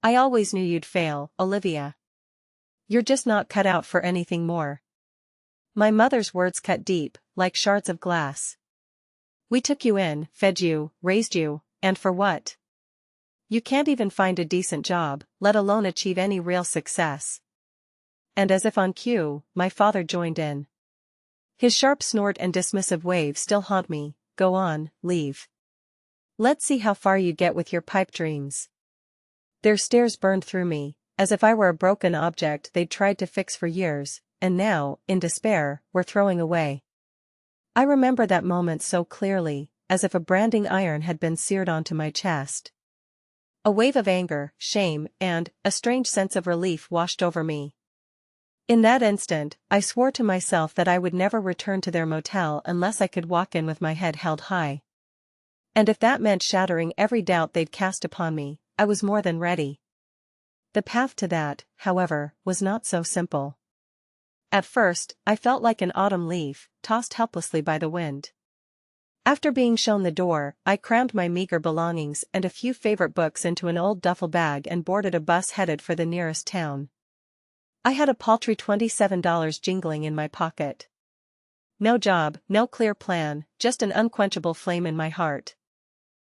I always knew you'd fail, Olivia. You're just not cut out for anything more. My mother's words cut deep, like shards of glass. We took you in, fed you, raised you, and for what? You can't even find a decent job, let alone achieve any real success. And as if on cue, my father joined in. His sharp snort and dismissive wave still haunt me. Go on, leave. Let's see how far you get with your pipe dreams. Their stares burned through me, as if I were a broken object they'd tried to fix for years, and now, in despair, were throwing away. I remember that moment so clearly, as if a branding iron had been seared onto my chest. A wave of anger, shame, and a strange sense of relief washed over me. In that instant, I swore to myself that I would never return to their motel unless I could walk in with my head held high. And if that meant shattering every doubt they'd cast upon me, I was more than ready. The path to that, however, was not so simple. At first, I felt like an autumn leaf, tossed helplessly by the wind. After being shown the door, I crammed my meager belongings and a few favorite books into an old duffel bag and boarded a bus headed for the nearest town. I had a paltry $27 jingling in my pocket. No job, no clear plan, just an unquenchable flame in my heart.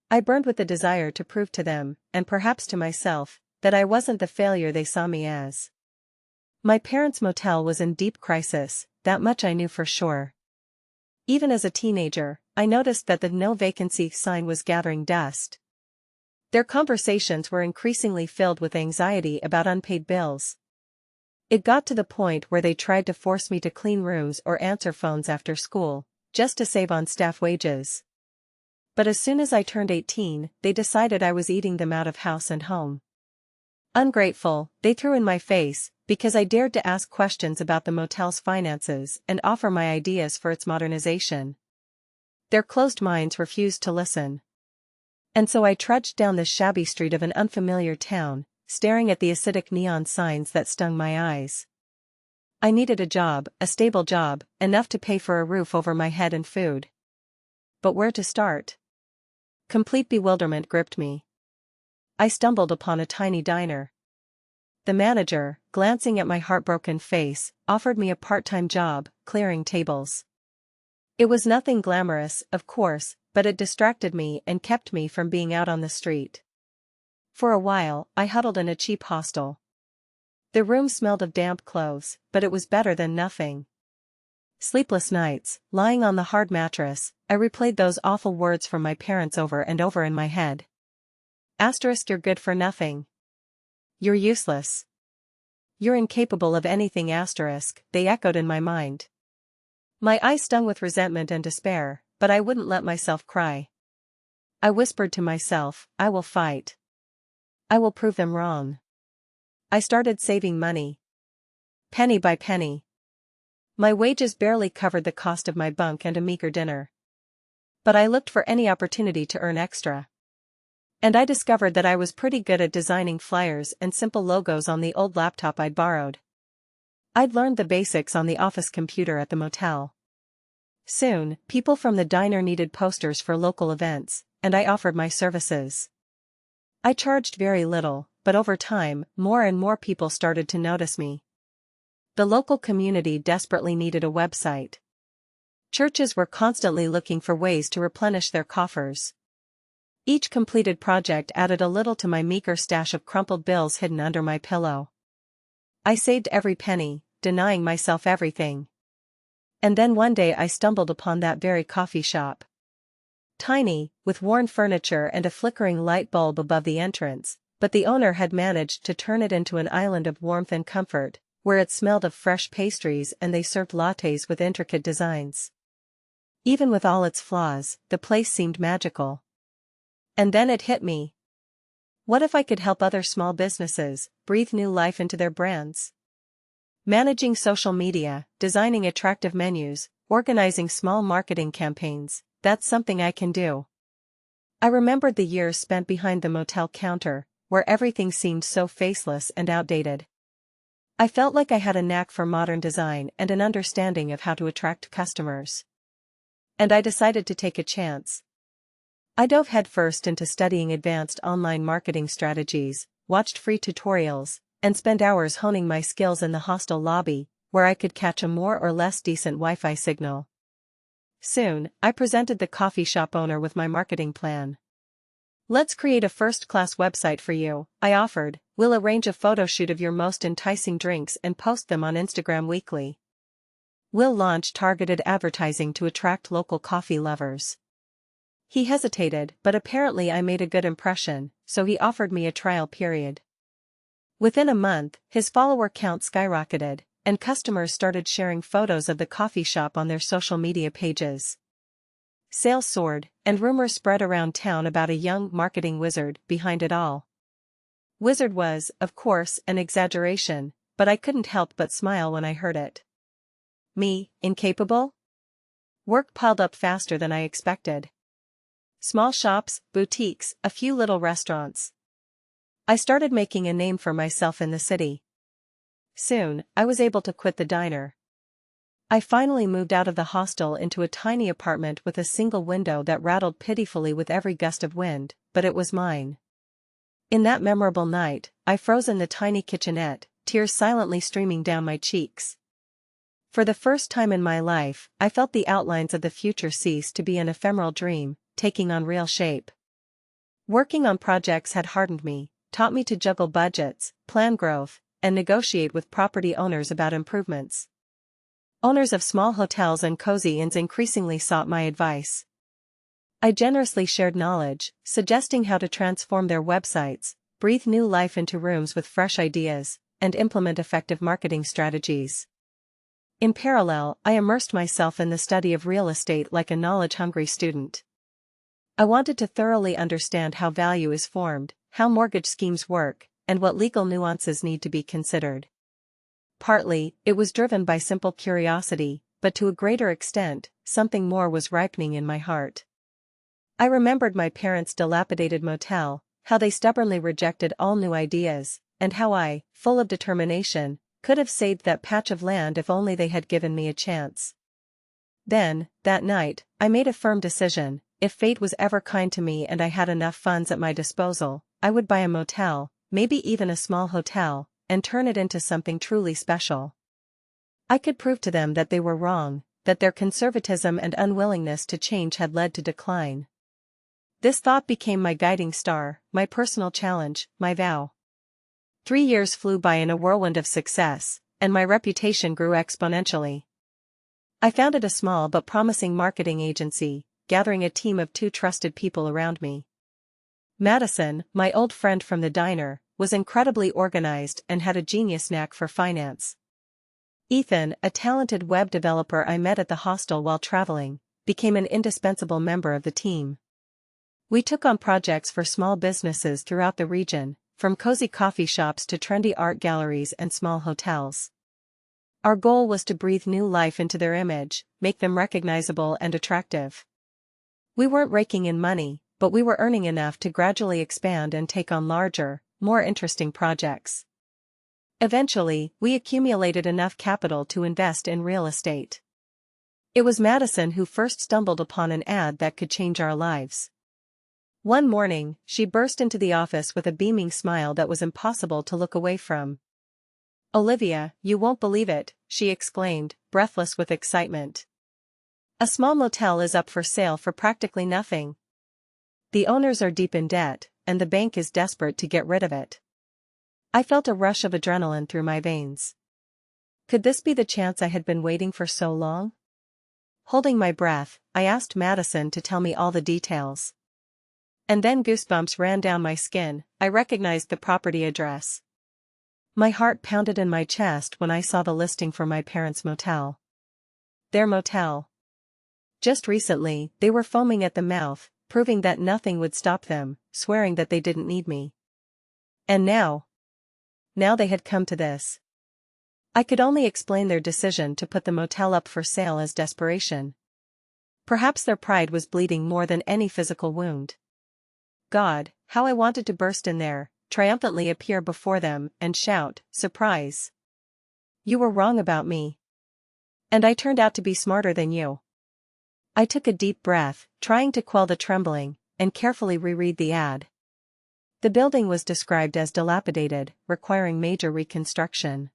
I burned with the desire to prove to them, and perhaps to myself, that I wasn't the failure they saw me as. My parents' motel was in deep crisis, that much I knew for sure. Even as a teenager, I noticed that the no vacancy sign was gathering dust. Their conversations were increasingly filled with anxiety about unpaid bills. It got to the point where they tried to force me to clean rooms or answer phones after school, just to save on staff wages. But as soon as I turned 18, they decided I was eating them out of house and home. Ungrateful, they threw in my face, because I dared to ask questions about the motel's finances and offer my ideas for its modernization. Their closed minds refused to listen. And so I trudged down the shabby street of an unfamiliar town, staring at the acidic neon signs that stung my eyes. I needed a job, a stable job, enough to pay for a roof over my head and food. But where to start? Complete bewilderment gripped me. I stumbled upon a tiny diner. The manager, glancing at my heartbroken face, offered me a part-time job, clearing tables. It was nothing glamorous, of course, but it distracted me and kept me from being out on the street. For a while, I huddled in a cheap hostel. The room smelled of damp clothes, but it was better than nothing. Sleepless nights, lying on the hard mattress, I replayed those awful words from my parents over and over in my head. Asterisk, you're good for nothing. You're useless. You're incapable of anything, asterisk, they echoed in my mind. My eyes stung with resentment and despair, but I wouldn't let myself cry. I whispered to myself, I will fight. I will prove them wrong. I started saving money. Penny by penny. My wages barely covered the cost of my bunk and a meager dinner. But I looked for any opportunity to earn extra. And I discovered that I was pretty good at designing flyers and simple logos on the old laptop I'd borrowed. I'd learned the basics on the office computer at the motel. Soon, people from the diner needed posters for local events, and I offered my services. I charged very little, but over time, more and more people started to notice me. The local community desperately needed a website. Churches were constantly looking for ways to replenish their coffers. Each completed project added a little to my meager stash of crumpled bills hidden under my pillow. I saved every penny, denying myself everything. And then one day I stumbled upon that very coffee shop. Tiny, with worn furniture and a flickering light bulb above the entrance, but the owner had managed to turn it into an island of warmth and comfort, where it smelled of fresh pastries and they served lattes with intricate designs. Even with all its flaws, the place seemed magical. And then it hit me. What if I could help other small businesses breathe new life into their brands? Managing social media, designing attractive menus, organizing small marketing campaigns, that's something I can do. I remembered the years spent behind the motel counter, where everything seemed so faceless and outdated. I felt like I had a knack for modern design and an understanding of how to attract customers. And I decided to take a chance. I dove headfirst into studying advanced online marketing strategies, watched free tutorials, and spent hours honing my skills in the hostel lobby, where I could catch a more or less decent Wi-Fi signal. Soon, I presented the coffee shop owner with my marketing plan. "Let's create a first-class website for you," I offered. "We'll arrange a photo shoot of your most enticing drinks and post them on Instagram weekly. We'll launch targeted advertising to attract local coffee lovers." He hesitated, but apparently I made a good impression, so he offered me a trial period. Within a month, his follower count skyrocketed, and customers started sharing photos of the coffee shop on their social media pages. Sales soared, and rumors spread around town about a young marketing wizard behind it all. Wizard was, of course, an exaggeration, but I couldn't help but smile when I heard it. Me, incapable? Work piled up faster than I expected. Small shops, boutiques, a few little restaurants. I started making a name for myself in the city. Soon, I was able to quit the diner. I finally moved out of the hostel into a tiny apartment with a single window that rattled pitifully with every gust of wind, but it was mine. In that memorable night, I froze in the tiny kitchenette, tears silently streaming down my cheeks. For the first time in my life, I felt the outlines of the future cease to be an ephemeral dream, taking on real shape. Working on projects had hardened me, taught me to juggle budgets, plan growth, and negotiate with property owners about improvements. Owners of small hotels and cozy inns increasingly sought my advice. I generously shared knowledge, suggesting how to transform their websites, breathe new life into rooms with fresh ideas, and implement effective marketing strategies. In parallel, I immersed myself in the study of real estate like a knowledge-hungry student. I wanted to thoroughly understand how value is formed, how mortgage schemes work, and what legal nuances need to be considered. Partly, it was driven by simple curiosity, but to a greater extent, something more was ripening in my heart. I remembered my parents' dilapidated motel, how they stubbornly rejected all new ideas, and how I, full of determination, could have saved that patch of land if only they had given me a chance. Then, that night, I made a firm decision: if fate was ever kind to me and I had enough funds at my disposal, I would buy a motel, maybe even a small hotel, and turn it into something truly special. I could prove to them that they were wrong, that their conservatism and unwillingness to change had led to decline. This thought became my guiding star, my personal challenge, my vow. 3 years flew by in a whirlwind of success, and my reputation grew exponentially. I founded a small but promising marketing agency, gathering a team of 2 trusted people around me. Madison, my old friend from the diner, was incredibly organized and had a genius knack for finance. Ethan, a talented web developer I met at the hostel while traveling, became an indispensable member of the team. We took on projects for small businesses throughout the region, from cozy coffee shops to trendy art galleries and small hotels. Our goal was to breathe new life into their image, make them recognizable and attractive. We weren't raking in money, but we were earning enough to gradually expand and take on larger, more interesting projects. Eventually, we accumulated enough capital to invest in real estate. It was Madison who first stumbled upon an ad that could change our lives. One morning, she burst into the office with a beaming smile that was impossible to look away from. "Olivia, you won't believe it," she exclaimed, breathless with excitement. "A small motel is up for sale for practically nothing. The owners are deep in debt, and the bank is desperate to get rid of it." I felt a rush of adrenaline through my veins. Could this be the chance I had been waiting for so long? Holding my breath, I asked Madison to tell me all the details. And then goosebumps ran down my skin. I recognized the property address. My heart pounded in my chest when I saw the listing for my parents' motel. Their motel. Just recently, they were foaming at the mouth, proving that nothing would stop them, swearing that they didn't need me. And now they had come to this. I could only explain their decision to put the motel up for sale as desperation. Perhaps their pride was bleeding more than any physical wound. God, how I wanted to burst in there, triumphantly appear before them, and shout, "Surprise! You were wrong about me. And I turned out to be smarter than you." I took a deep breath, trying to quell the trembling, and carefully reread the ad. The building was described as dilapidated, requiring major reconstruction.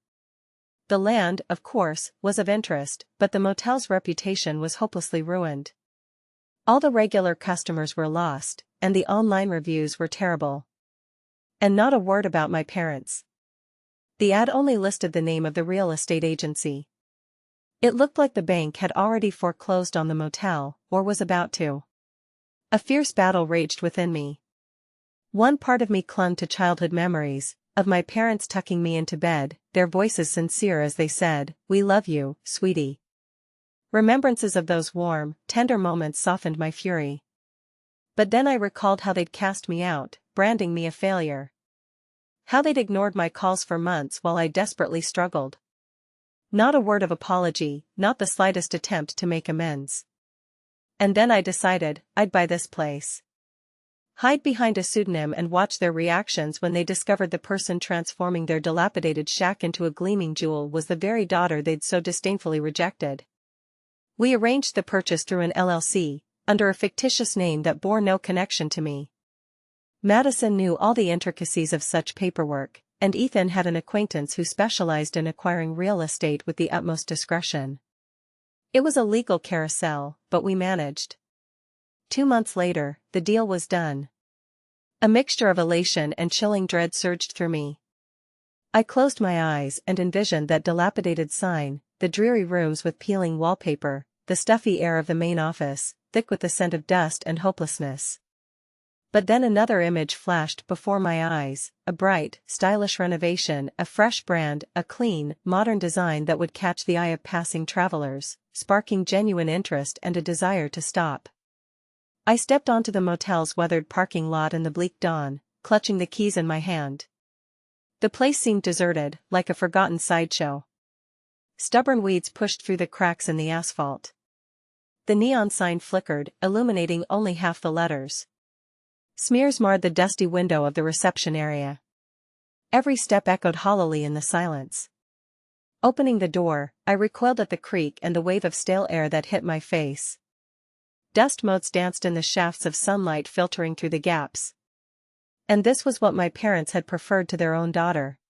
The land, of course, was of interest, but the motel's reputation was hopelessly ruined. All the regular customers were lost, and the online reviews were terrible. And not a word about my parents. The ad only listed the name of the real estate agency. It looked like the bank had already foreclosed on the motel, or was about to. A fierce battle raged within me. One part of me clung to childhood memories, of my parents tucking me into bed, their voices sincere as they said, "We love you, sweetie." Remembrances of those warm, tender moments softened my fury. But then I recalled how they'd cast me out, branding me a failure. How they'd ignored my calls for months while I desperately struggled. Not a word of apology, not the slightest attempt to make amends. And then I decided, I'd buy this place. Hide behind a pseudonym and watch their reactions when they discovered the person transforming their dilapidated shack into a gleaming jewel was the very daughter they'd so disdainfully rejected. We arranged the purchase through an LLC, under a fictitious name that bore no connection to me. Madison knew all the intricacies of such paperwork, and Ethan had an acquaintance who specialized in acquiring real estate with the utmost discretion. It was a legal carousel, but we managed. 2 months later, the deal was done. A mixture of elation and chilling dread surged through me. I closed my eyes and envisioned that dilapidated sign, the dreary rooms with peeling wallpaper, the stuffy air of the main office, thick with the scent of dust and hopelessness. But then another image flashed before my eyes, a bright, stylish renovation, a fresh brand, a clean, modern design that would catch the eye of passing travelers, sparking genuine interest and a desire to stop. I stepped onto the motel's weathered parking lot in the bleak dawn, clutching the keys in my hand. The place seemed deserted, like a forgotten sideshow. Stubborn weeds pushed through the cracks in the asphalt. The neon sign flickered, illuminating only half the letters. Smears marred the dusty window of the reception area. Every step echoed hollowly in the silence. Opening the door, I recoiled at the creak and the wave of stale air that hit my face. Dust motes danced in the shafts of sunlight filtering through the gaps. And this was what my parents had preferred to their own daughter.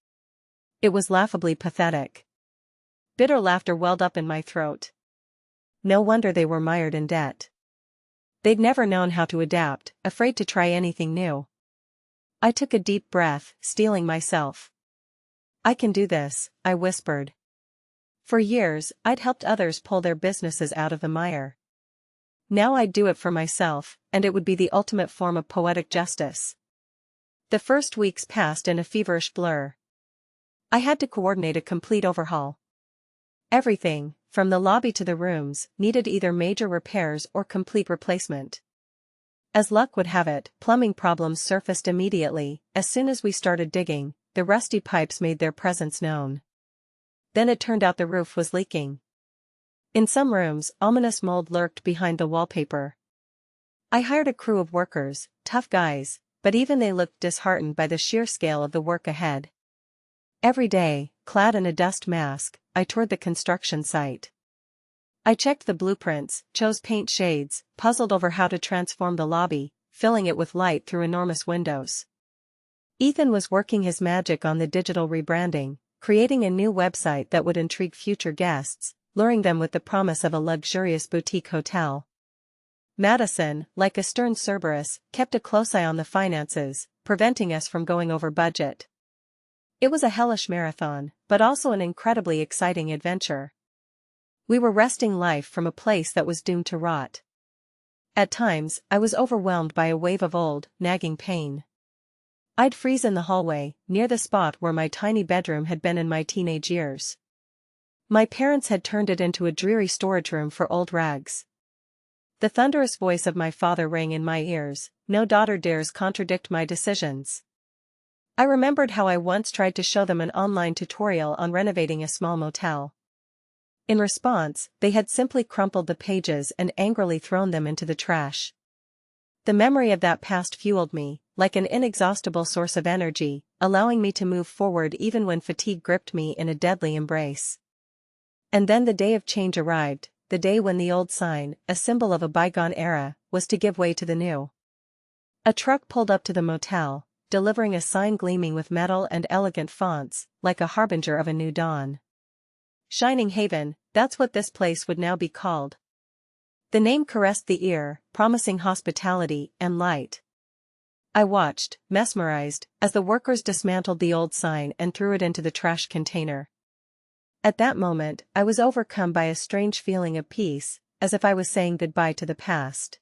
It was laughably pathetic. Bitter laughter welled up in my throat. No wonder they were mired in debt. They'd never known how to adapt, afraid to try anything new. I took a deep breath, steeling myself. "I can do this," I whispered. For years, I'd helped others pull their businesses out of the mire. Now I'd do it for myself, and it would be the ultimate form of poetic justice. The first weeks passed in a feverish blur. I had to coordinate a complete overhaul. Everything, from the lobby to the rooms, needed either major repairs or complete replacement. As luck would have it, plumbing problems surfaced immediately. As soon as we started digging, the rusty pipes made their presence known. Then it turned out the roof was leaking. In some rooms, ominous mold lurked behind the wallpaper. I hired a crew of workers, tough guys, but even they looked disheartened by the sheer scale of the work ahead. Every day, clad in a dust mask, I toured the construction site. I checked the blueprints, chose paint shades, puzzled over how to transform the lobby, filling it with light through enormous windows. Ethan was working his magic on the digital rebranding, creating a new website that would intrigue future guests, luring them with the promise of a luxurious boutique hotel. Madison, like a stern Cerberus, kept a close eye on the finances, preventing us from going over budget. It was a hellish marathon, but also an incredibly exciting adventure. We were wresting life from a place that was doomed to rot. At times, I was overwhelmed by a wave of old, nagging pain. I'd freeze in the hallway, near the spot where my tiny bedroom had been in my teenage years. My parents had turned it into a dreary storage room for old rags. The thunderous voice of my father rang in my ears, "No daughter dares contradict my decisions." I remembered how I once tried to show them an online tutorial on renovating a small motel. In response, they had simply crumpled the pages and angrily thrown them into the trash. The memory of that past fueled me, like an inexhaustible source of energy, allowing me to move forward even when fatigue gripped me in a deadly embrace. And then the day of change arrived, the day when the old sign, a symbol of a bygone era, was to give way to the new. A truck pulled up to the motel, delivering a sign gleaming with metal and elegant fonts, like a harbinger of a new dawn. Shining Haven, that's what this place would now be called. The name caressed the ear, promising hospitality and light. I watched, mesmerized, as the workers dismantled the old sign and threw it into the trash container. At that moment, I was overcome by a strange feeling of peace, as if I was saying goodbye to the past.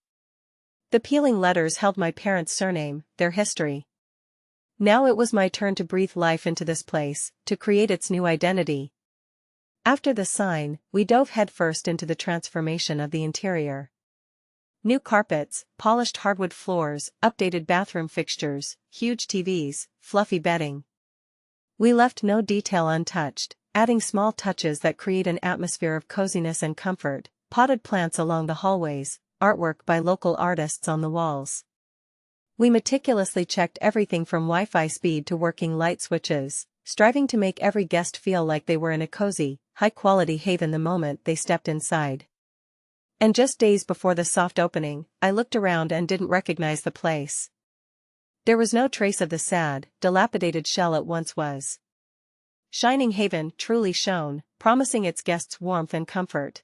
The peeling letters held my parents' surname, their history. Now it was my turn to breathe life into this place, to create its new identity. After the sign, we dove headfirst into the transformation of the interior. New carpets, polished hardwood floors, updated bathroom fixtures, huge TVs, fluffy bedding. We left no detail untouched, adding small touches that create an atmosphere of coziness and comfort, potted plants along the hallways, artwork by local artists on the walls. We meticulously checked everything from Wi-Fi speed to working light switches, striving to make every guest feel like they were in a cozy, high-quality haven the moment they stepped inside. And just days before the soft opening, I looked around and didn't recognize the place. There was no trace of the sad, dilapidated shell it once was. Shining Haven truly shone, promising its guests warmth and comfort.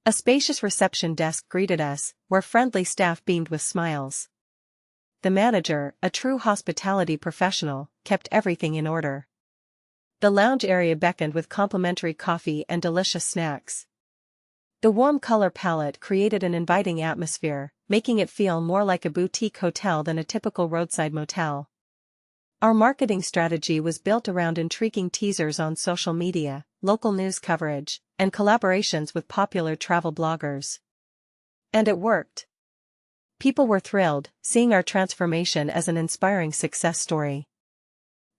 A spacious reception desk greeted us, where friendly staff beamed with smiles. The manager, a true hospitality professional, kept everything in order. The lounge area beckoned with complimentary coffee and delicious snacks. The warm color palette created an inviting atmosphere, making it feel more like a boutique hotel than a typical roadside motel. Our marketing strategy was built around intriguing teasers on social media, local news coverage, and collaborations with popular travel bloggers. And it worked. People were thrilled, seeing our transformation as an inspiring success story.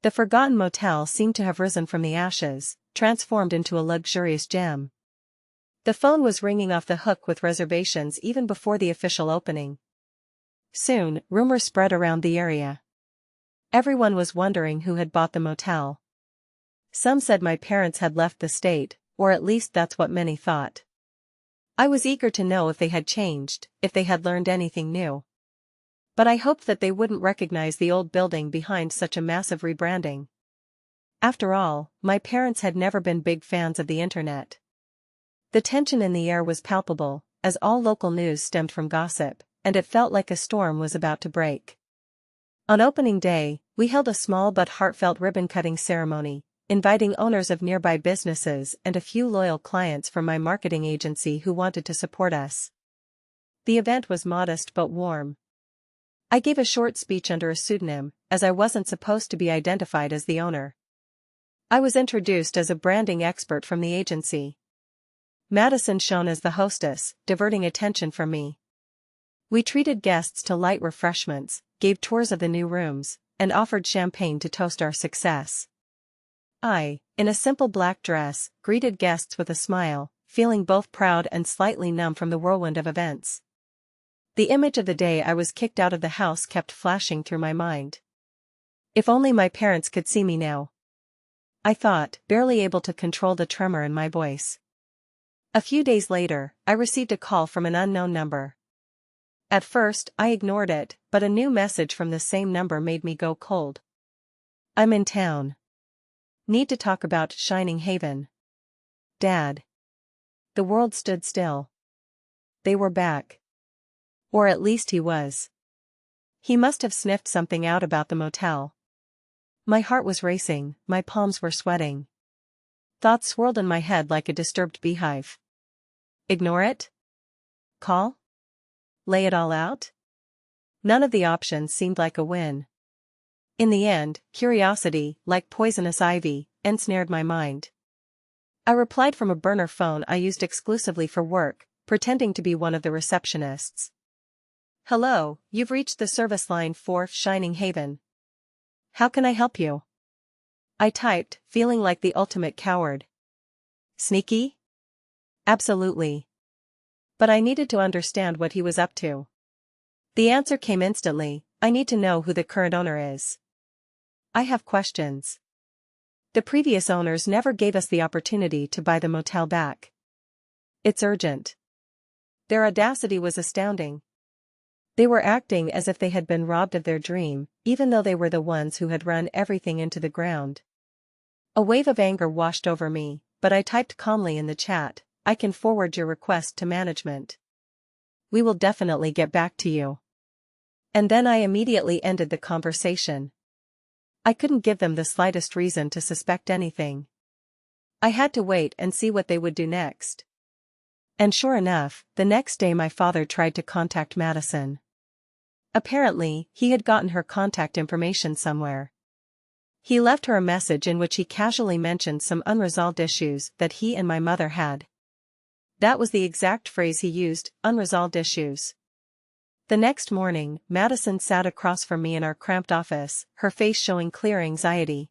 The forgotten motel seemed to have risen from the ashes, transformed into a luxurious gem. The phone was ringing off the hook with reservations even before the official opening. Soon, rumors spread around the area. Everyone was wondering who had bought the motel. Some said my parents had left the state, or at least that's what many thought. I was eager to know if they had changed, if they had learned anything new. But I hoped that they wouldn't recognize the old building behind such a massive rebranding. After all, my parents had never been big fans of the internet. The tension in the air was palpable, as all local news stemmed from gossip, and it felt like a storm was about to break. On opening day, we held a small but heartfelt ribbon-cutting ceremony, inviting owners of nearby businesses and a few loyal clients from my marketing agency who wanted to support us. The event was modest but warm. I gave a short speech under a pseudonym, as I wasn't supposed to be identified as the owner. I was introduced as a branding expert from the agency. Madison shone as the hostess, diverting attention from me. We treated guests to light refreshments, gave tours of the new rooms, and offered champagne to toast our success. I, in a simple black dress, greeted guests with a smile, feeling both proud and slightly numb from the whirlwind of events. The image of the day I was kicked out of the house kept flashing through my mind. If only my parents could see me now. I thought, barely able to control the tremor in my voice. A few days later, I received a call from an unknown number. At first, I ignored it, but a new message from the same number made me go cold. I'm in town. Need to talk about Shining Haven. Dad. The world stood still. They were back. Or at least he was. He must have sniffed something out about the motel. My heart was racing, my palms were sweating. Thoughts swirled in my head like a disturbed beehive. Ignore it? Call? Lay it all out? None of the options seemed like a win. In the end, curiosity, like poisonous ivy, ensnared my mind. I replied from a burner phone I used exclusively for work, pretending to be one of the receptionists. Hello, you've reached the service line for Shining Haven. How can I help you? I typed, feeling like the ultimate coward. Sneaky? Absolutely. But I needed to understand what he was up to. The answer came instantly, I need to know who the current owner is. I have questions. The previous owners never gave us the opportunity to buy the motel back. It's urgent. Their audacity was astounding. They were acting as if they had been robbed of their dream, even though they were the ones who had run everything into the ground. A wave of anger washed over me, but I typed calmly in the chat, "I can forward your request to management. We will definitely get back to you." And then I immediately ended the conversation. I couldn't give them the slightest reason to suspect anything. I had to wait and see what they would do next. And sure enough, the next day my father tried to contact Madison. Apparently, he had gotten her contact information somewhere. He left her a message in which he casually mentioned some unresolved issues that he and my mother had. That was the exact phrase he used, unresolved issues. The next morning, Madison sat across from me in our cramped office, her face showing clear anxiety.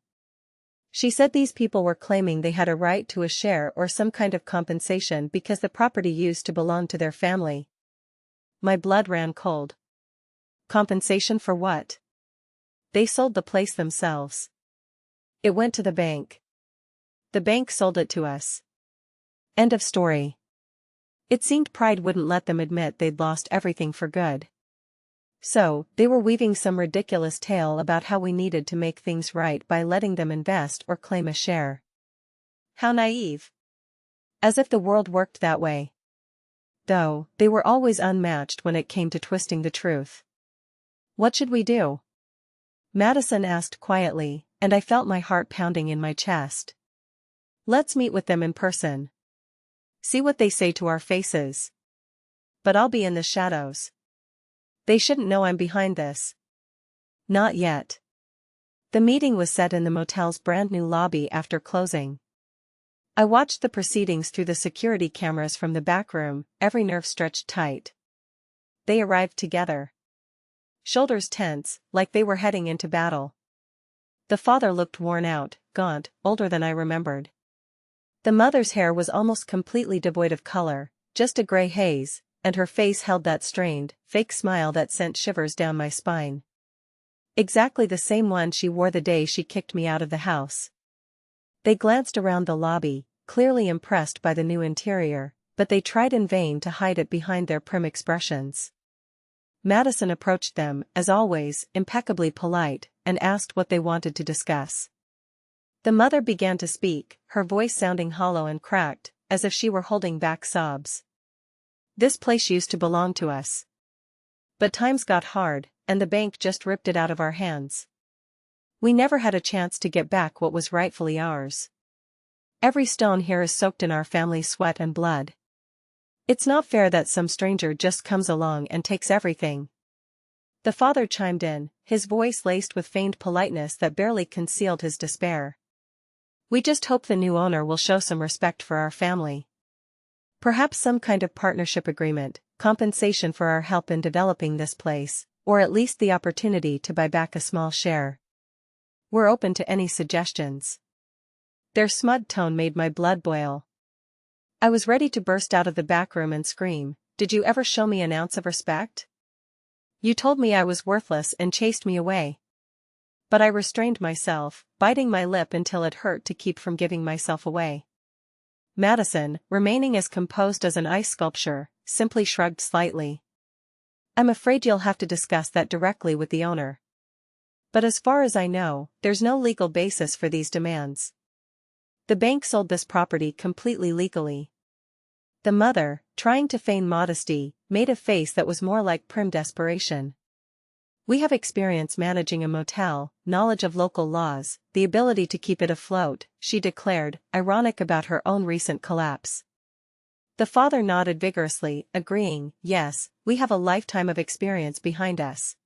She said these people were claiming they had a right to a share or some kind of compensation because the property used to belong to their family. My blood ran cold. Compensation for what? They sold the place themselves. It went to the bank. The bank sold it to us. End of story. It seemed pride wouldn't let them admit they'd lost everything for good. So, they were weaving some ridiculous tale about how we needed to make things right by letting them invest or claim a share. How naive. As if the world worked that way. Though, they were always unmatched when it came to twisting the truth. What should we do? Madison asked quietly, and I felt my heart pounding in my chest. Let's meet with them in person. See what they say to our faces. But I'll be in the shadows. They shouldn't know I'm behind this. Not yet. The meeting was set in the motel's brand new lobby after closing. I watched the proceedings through the security cameras from the back room, every nerve stretched tight. They arrived together. Shoulders tense, like they were heading into battle. The father looked worn out, gaunt, older than I remembered. The mother's hair was almost completely devoid of color, just a gray haze, and her face held that strained, fake smile that sent shivers down my spine. Exactly the same one she wore the day she kicked me out of the house. They glanced around the lobby, clearly impressed by the new interior, but they tried in vain to hide it behind their prim expressions. Madison approached them, as always, impeccably polite, and asked what they wanted to discuss. The mother began to speak, her voice sounding hollow and cracked, as if she were holding back sobs. This place used to belong to us. But times got hard, and the bank just ripped it out of our hands. We never had a chance to get back what was rightfully ours. Every stone here is soaked in our family's sweat and blood. It's not fair that some stranger just comes along and takes everything. The father chimed in, his voice laced with feigned politeness that barely concealed his despair. We just hope the new owner will show some respect for our family. Perhaps some kind of partnership agreement, compensation for our help in developing this place, or at least the opportunity to buy back a small share. We're open to any suggestions. Their smug tone made my blood boil. I was ready to burst out of the back room and scream, "Did you ever show me an ounce of respect? You told me I was worthless and chased me away." But I restrained myself, biting my lip until it hurt to keep from giving myself away. Madison, remaining as composed as an ice sculpture, simply shrugged slightly. "I'm afraid you'll have to discuss that directly with the owner. But as far as I know, there's no legal basis for these demands. The bank sold this property completely legally." The mother, trying to feign modesty, made a face that was more like prim desperation. "We have experience managing a motel, knowledge of local laws, the ability to keep it afloat," she declared, ironic about her own recent collapse. The father nodded vigorously, agreeing, "Yes, we have a lifetime of experience behind us."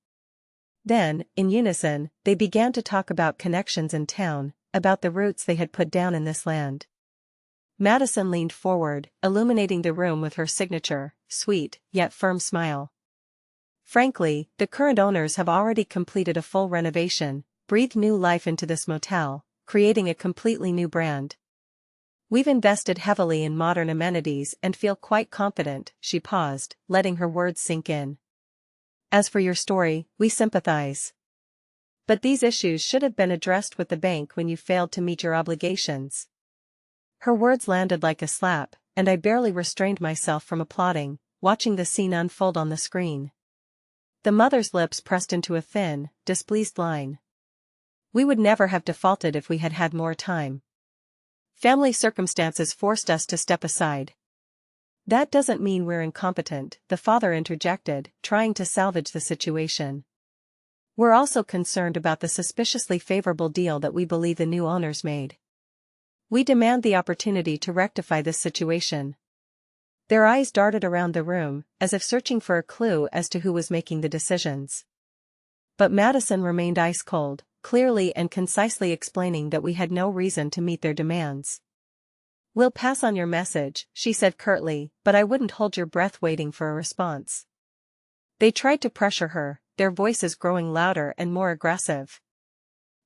Then, in unison, they began to talk about connections in town, about the roots they had put down in this land. Madison leaned forward, illuminating the room with her signature, sweet, yet firm smile. "Frankly, the current owners have already completed a full renovation, breathed new life into this motel, creating a completely new brand. We've invested heavily in modern amenities and feel quite confident." She paused, letting her words sink in. "As for your story, we sympathize. But these issues should have been addressed with the bank when you failed to meet your obligations." Her words landed like a slap, and I barely restrained myself from applauding, watching the scene unfold on the screen. The mother's lips pressed into a thin, displeased line. We would never have defaulted if we had had more time. Family circumstances forced us to step aside. That doesn't mean we're incompetent, the father interjected, trying to salvage the situation. We're also concerned about the suspiciously favorable deal that we believe the new owners made. We demand the opportunity to rectify this situation. Their eyes darted around the room, as if searching for a clue as to who was making the decisions. But Madison remained ice-cold, clearly and concisely explaining that we had no reason to meet their demands. "We'll pass on your message," she said curtly, "but I wouldn't hold your breath waiting for a response." They tried to pressure her, their voices growing louder and more aggressive.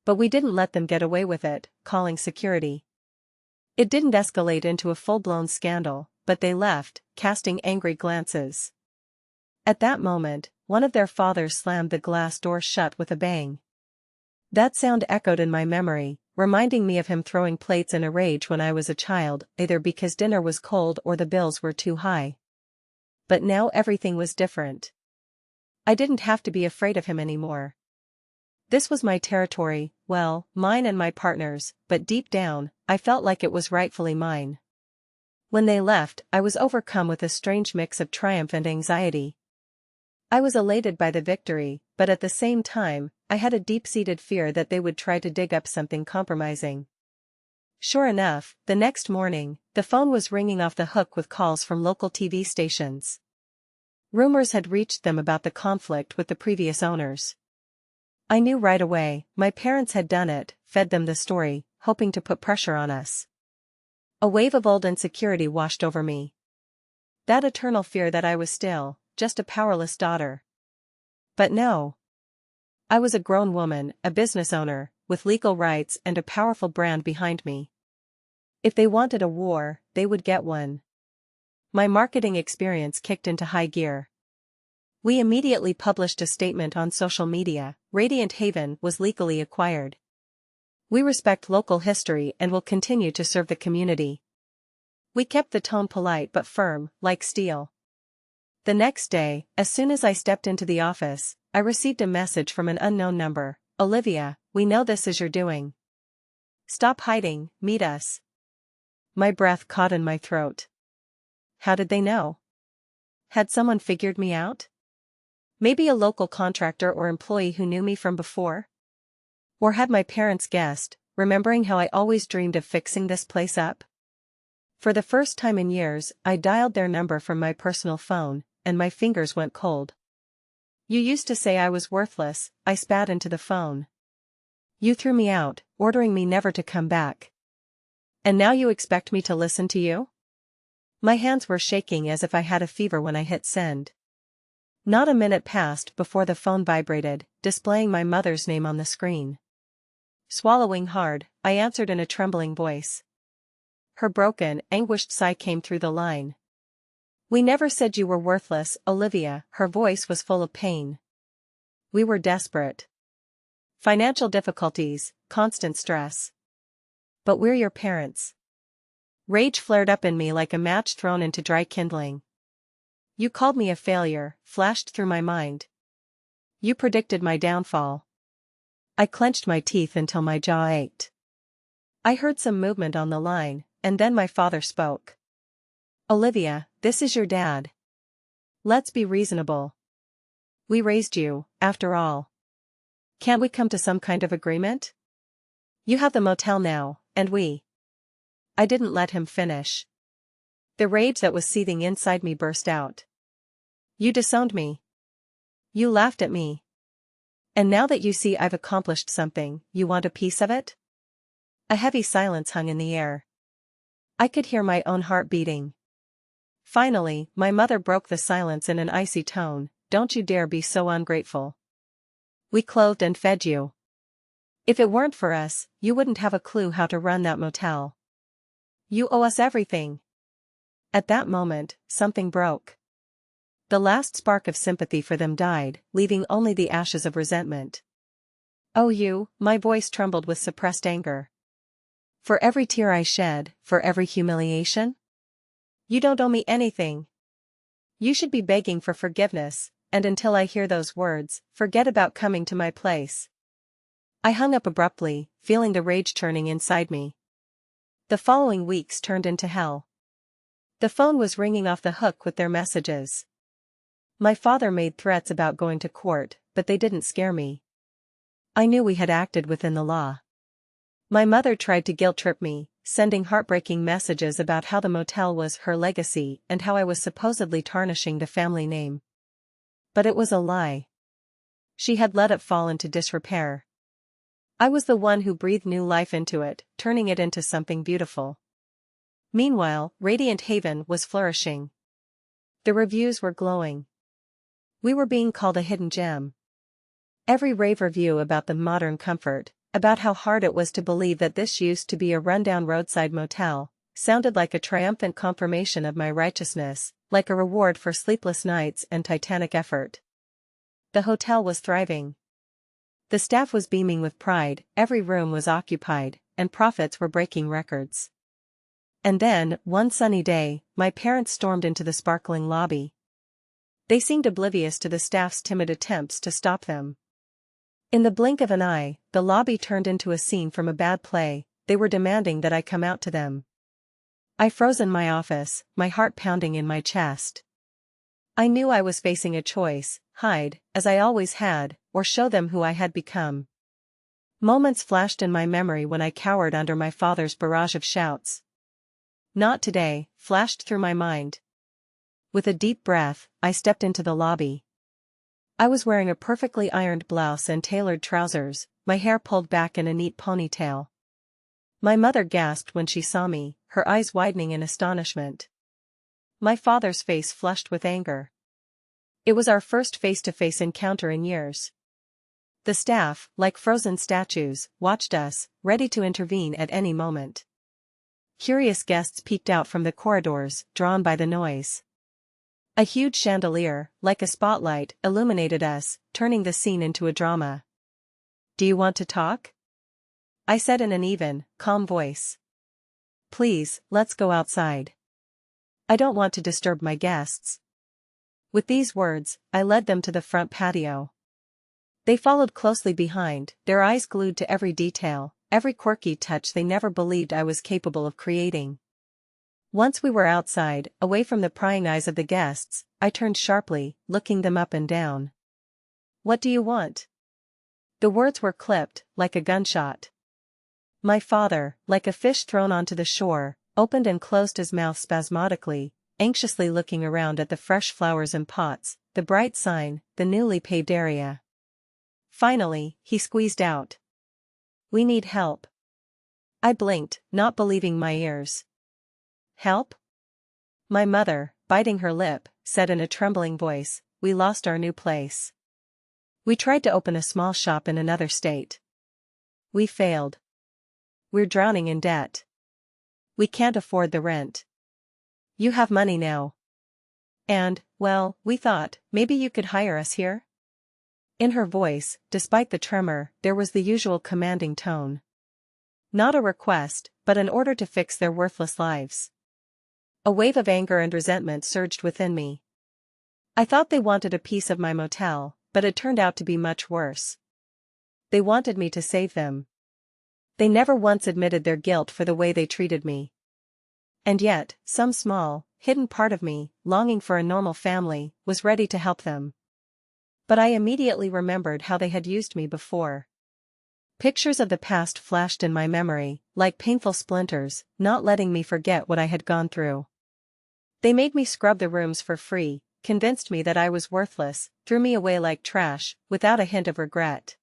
But we didn't let them get away with it, calling security. It didn't escalate into a full-blown scandal, but they left, casting angry glances. At that moment, one of their fathers slammed the glass door shut with a bang. That sound echoed in my memory, reminding me of him throwing plates in a rage when I was a child, either because dinner was cold or the bills were too high. But now everything was different. I didn't have to be afraid of him anymore. This was my territory, well, mine and my partner's, but deep down, I felt like it was rightfully mine. When they left, I was overcome with a strange mix of triumph and anxiety. I was elated by the victory, but at the same time, I had a deep-seated fear that they would try to dig up something compromising. Sure enough, the next morning, the phone was ringing off the hook with calls from local TV stations. Rumors had reached them about the conflict with the previous owners. I knew right away, my parents had done it, fed them the story, hoping to put pressure on us. A wave of old insecurity washed over me. That eternal fear that I was still, just a powerless daughter. But no. I was a grown woman, a business owner, with legal rights and a powerful brand behind me. If they wanted a war, they would get one. My marketing experience kicked into high gear. We immediately published a statement on social media: Radiant Haven was legally acquired. We respect local history and will continue to serve the community. We kept the tone polite but firm, like steel. The next day, as soon as I stepped into the office, I received a message from an unknown number: "Olivia, we know this is your doing. Stop hiding, meet us." My breath caught in my throat. How did they know? Had someone figured me out? Maybe a local contractor or employee who knew me from before? Or had my parents guessed, remembering how I always dreamed of fixing this place up? For the first time in years, I dialed their number from my personal phone, and my fingers went cold. "You used to say I was worthless," I spat into the phone. "You threw me out, ordering me never to come back. And now you expect me to listen to you?" My hands were shaking as if I had a fever when I hit send. Not a minute passed before the phone vibrated, displaying my mother's name on the screen. Swallowing hard, I answered in a trembling voice. Her broken, anguished sigh came through the line. "We never said you were worthless, Olivia." Her voice was full of pain. "We were desperate. Financial difficulties, constant stress. But we're your parents." Rage flared up in me like a match thrown into dry kindling. "You called me a failure," flashed through my mind. "You predicted my downfall." I clenched my teeth until my jaw ached. I heard some movement on the line, and then my father spoke. "Olivia, this is your dad. Let's be reasonable. We raised you, after all. Can't we come to some kind of agreement? You have the motel now, and we—" I didn't let him finish. The rage that was seething inside me burst out. "You disowned me. You laughed at me. And now that you see I've accomplished something, you want a piece of it?" A heavy silence hung in the air. I could hear my own heart beating. Finally, my mother broke the silence in an icy tone: "Don't you dare be so ungrateful. We clothed and fed you. If it weren't for us, you wouldn't have a clue how to run that motel. You owe us everything." At that moment, something broke. The last spark of sympathy for them died, leaving only the ashes of resentment. "Oh, you," my voice trembled with suppressed anger. "For every tear I shed, for every humiliation? You don't owe me anything. You should be begging for forgiveness, and until I hear those words, forget about coming to my place." I hung up abruptly, feeling the rage churning inside me. The following weeks turned into hell. The phone was ringing off the hook with their messages. My father made threats about going to court, but they didn't scare me. I knew we had acted within the law. My mother tried to guilt-trip me, sending heartbreaking messages about how the motel was her legacy and how I was supposedly tarnishing the family name. But it was a lie. She had let it fall into disrepair. I was the one who breathed new life into it, turning it into something beautiful. Meanwhile, Radiant Haven was flourishing. The reviews were glowing. We were being called a hidden gem. Every rave review about the modern comfort, about how hard it was to believe that this used to be a rundown roadside motel, sounded like a triumphant confirmation of my righteousness, like a reward for sleepless nights and titanic effort. The hotel was thriving. The staff was beaming with pride, every room was occupied, and profits were breaking records. And then, one sunny day, my parents stormed into the sparkling lobby. They seemed oblivious to the staff's timid attempts to stop them. In the blink of an eye, the lobby turned into a scene from a bad play. They were demanding that I come out to them. I froze in my office, my heart pounding in my chest. I knew I was facing a choice: hide, as I always had, or show them who I had become. Moments flashed in my memory when I cowered under my father's barrage of shouts. "Not today," flashed through my mind. With a deep breath, I stepped into the lobby. I was wearing a perfectly ironed blouse and tailored trousers, my hair pulled back in a neat ponytail. My mother gasped when she saw me, her eyes widening in astonishment. My father's face flushed with anger. It was our first face-to-face encounter in years. The staff, like frozen statues, watched us, ready to intervene at any moment. Curious guests peeked out from the corridors, drawn by the noise. A huge chandelier, like a spotlight, illuminated us, turning the scene into a drama. "Do you want to talk?" I said in an even, calm voice. "Please, let's go outside. I don't want to disturb my guests." With these words, I led them to the front patio. They followed closely behind, their eyes glued to every detail, every quirky touch they never believed I was capable of creating. Once we were outside, away from the prying eyes of the guests, I turned sharply, looking them up and down. "What do you want?" The words were clipped, like a gunshot. My father, like a fish thrown onto the shore, opened and closed his mouth spasmodically, anxiously looking around at the fresh flowers in pots, the bright sign, the newly paved area. Finally, he squeezed out, "We need help." I blinked, not believing my ears. "Help?" My mother, biting her lip, said in a trembling voice, "We lost our new place. We tried to open a small shop in another state. We failed. We're drowning in debt. We can't afford the rent. You have money now. And, well, we thought, maybe you could hire us here?" In her voice, despite the tremor, there was the usual commanding tone. Not a request, but an order to fix their worthless lives. A wave of anger and resentment surged within me. I thought they wanted a piece of my motel, but it turned out to be much worse. They wanted me to save them. They never once admitted their guilt for the way they treated me. And yet, some small, hidden part of me, longing for a normal family, was ready to help them. But I immediately remembered how they had used me before. Pictures of the past flashed in my memory, like painful splinters, not letting me forget what I had gone through. They made me scrub the rooms for free, convinced me that I was worthless, threw me away like trash, without a hint of regret.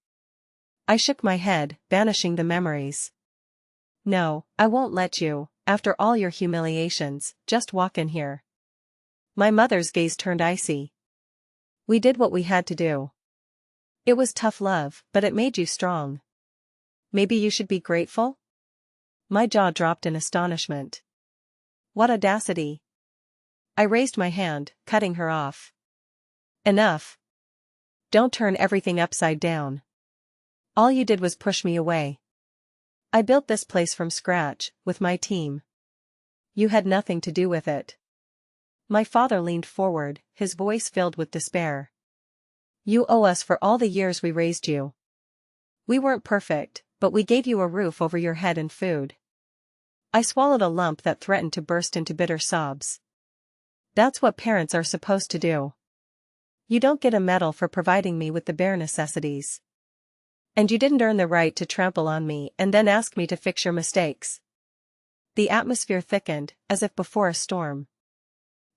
I shook my head, banishing the memories. "No, I won't let you, after all your humiliations, just walk in here." My mother's gaze turned icy. "We did what we had to do. It was tough love, but it made you strong. Maybe you should be grateful?" My jaw dropped in astonishment. What audacity! I raised my hand, cutting her off. "Enough. Don't turn everything upside down. All you did was push me away. I built this place from scratch, with my team. You had nothing to do with it." My father leaned forward, his voice filled with despair. You owe us for all the years we raised you. We weren't perfect, but we gave you a roof over your head and food. I swallowed a lump that threatened to burst into bitter sobs. That's what parents are supposed to do. You don't get a medal for providing me with the bare necessities. And you didn't earn the right to trample on me and then ask me to fix your mistakes. The atmosphere thickened, as if before a storm.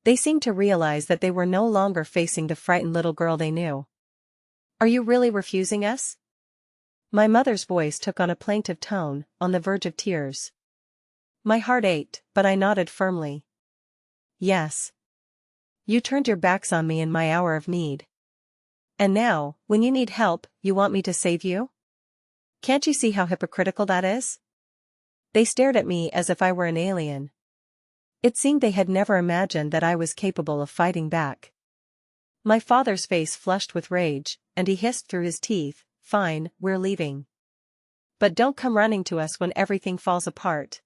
They seemed to realize that they were no longer facing the frightened little girl they knew. Are you really refusing us? My mother's voice took on a plaintive tone, on the verge of tears. My heart ached, but I nodded firmly. Yes. You turned your backs on me in my hour of need. And now, when you need help, you want me to save you? Can't you see how hypocritical that is? They stared at me as if I were an alien. It seemed they had never imagined that I was capable of fighting back. My father's face flushed with rage, and he hissed through his teeth, "Fine, we're leaving. But don't come running to us when everything falls apart.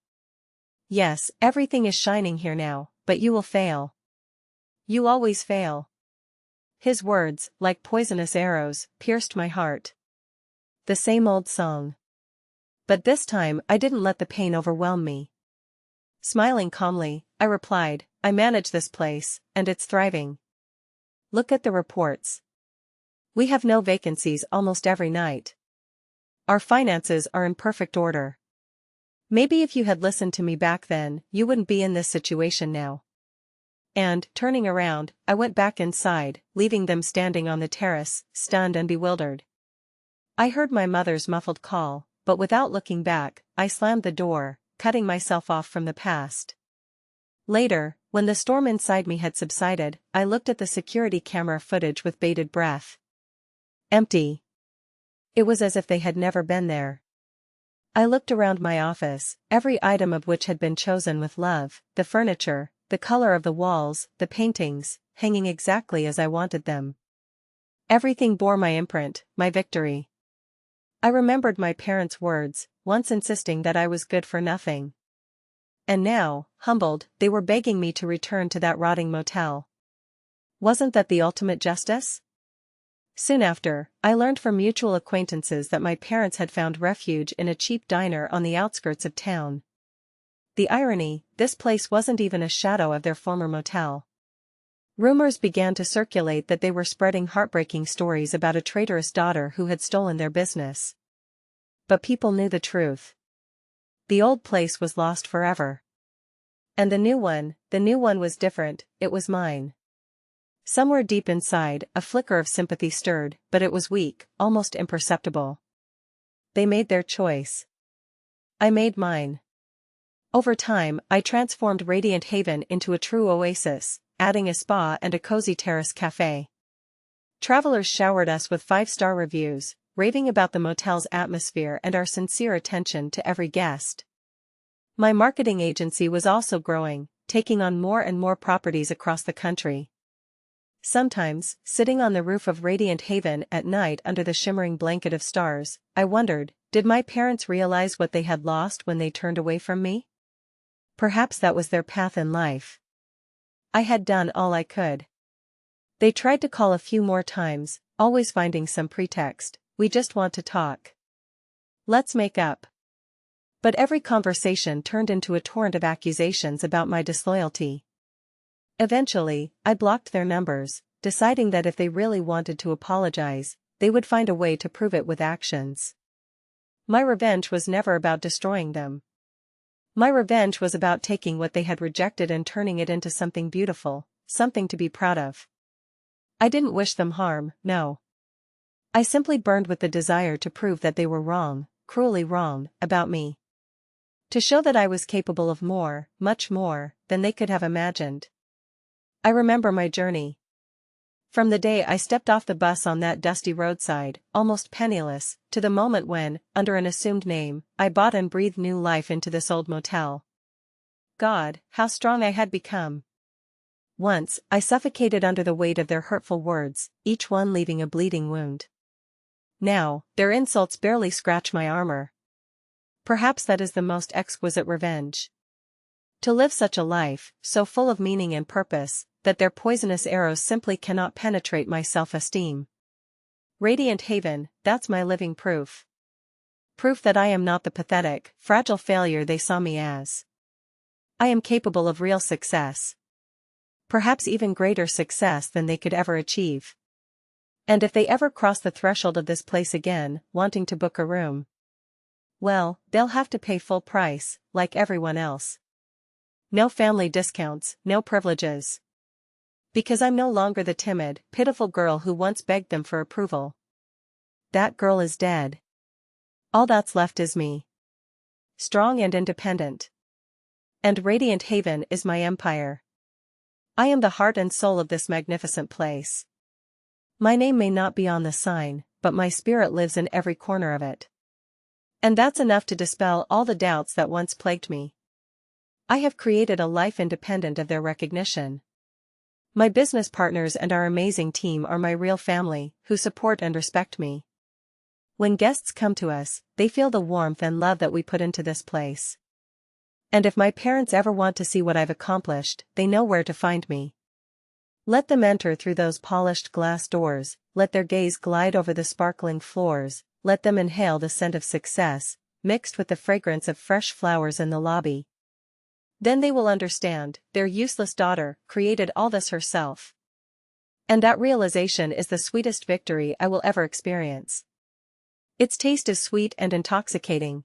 Yes, everything is shining here now, but you will fail. You always fail." His words, like poisonous arrows, pierced my heart. The same old song. But this time I didn't let the pain overwhelm me. Smiling calmly, I replied, "I manage this place, and it's thriving. Look at the reports. We have no vacancies almost every night. Our finances are in perfect order. Maybe if you had listened to me back then, you wouldn't be in this situation now." And, turning around, I went back inside, leaving them standing on the terrace, stunned and bewildered. I heard my mother's muffled call, but without looking back, I slammed the door, cutting myself off from the past. Later, when the storm inside me had subsided, I looked at the security camera footage with bated breath. Empty. It was as if they had never been there. I looked around my office, every item of which had been chosen with love, the furniture, the color of the walls, the paintings, hanging exactly as I wanted them. Everything bore my imprint, my victory. I remembered my parents' words, once insisting that I was good for nothing. And now, humbled, they were begging me to return to that rotting motel. Wasn't that the ultimate justice? Soon after, I learned from mutual acquaintances that my parents had found refuge in a cheap diner on the outskirts of town. The irony, this place wasn't even a shadow of their former motel. Rumors began to circulate that they were spreading heartbreaking stories about a traitorous daughter who had stolen their business. But people knew the truth. The old place was lost forever. And the new one was different, it was mine. Somewhere deep inside, a flicker of sympathy stirred, but it was weak, almost imperceptible. They made their choice. I made mine. Over time, I transformed Radiant Haven into a true oasis, adding a spa and a cozy terrace cafe. Travelers showered us with 5-star reviews, raving about the motel's atmosphere and our sincere attention to every guest. My marketing agency was also growing, taking on more and more properties across the country. Sometimes, sitting on the roof of Radiant Haven at night under the shimmering blanket of stars, I wondered, did my parents realize what they had lost when they turned away from me? Perhaps that was their path in life. I had done all I could. They tried to call a few more times, always finding some pretext. "We just want to talk. Let's make up." But every conversation turned into a torrent of accusations about my disloyalty. Eventually, I blocked their numbers, deciding that if they really wanted to apologize, they would find a way to prove it with actions. My revenge was never about destroying them. My revenge was about taking what they had rejected and turning it into something beautiful, something to be proud of. I didn't wish them harm, no. I simply burned with the desire to prove that they were wrong, cruelly wrong, about me. To show that I was capable of more, much more, than they could have imagined. I remember my journey. From the day I stepped off the bus on that dusty roadside, almost penniless, to the moment when, under an assumed name, I bought and breathed new life into this old motel. God, how strong I had become. Once, I suffocated under the weight of their hurtful words, each one leaving a bleeding wound. Now, their insults barely scratch my armor. Perhaps that is the most exquisite revenge. To live such a life, so full of meaning and purpose, that their poisonous arrows simply cannot penetrate my self-esteem. Radiant haven, that's my living proof. Proof that I am not the pathetic, fragile failure they saw me as. I am capable of real success. Perhaps even greater success than they could ever achieve. And if they ever cross the threshold of this place again, wanting to book a room, well, they'll have to pay full price, like everyone else. No family discounts, no privileges. Because I'm no longer the timid, pitiful girl who once begged them for approval. That girl is dead. All that's left is me. Strong and independent. And Radiant Haven is my empire. I am the heart and soul of this magnificent place. My name may not be on the sign, but my spirit lives in every corner of it. And that's enough to dispel all the doubts that once plagued me. I have created a life independent of their recognition. My business partners and our amazing team are my real family, who support and respect me. When guests come to us, they feel the warmth and love that we put into this place. And if my parents ever want to see what I've accomplished, they know where to find me. Let them enter through those polished glass doors, let their gaze glide over the sparkling floors, let them inhale the scent of success, mixed with the fragrance of fresh flowers in the lobby. Then they will understand, their useless daughter created all this herself. And that realization is the sweetest victory I will ever experience. Its taste is sweet and intoxicating,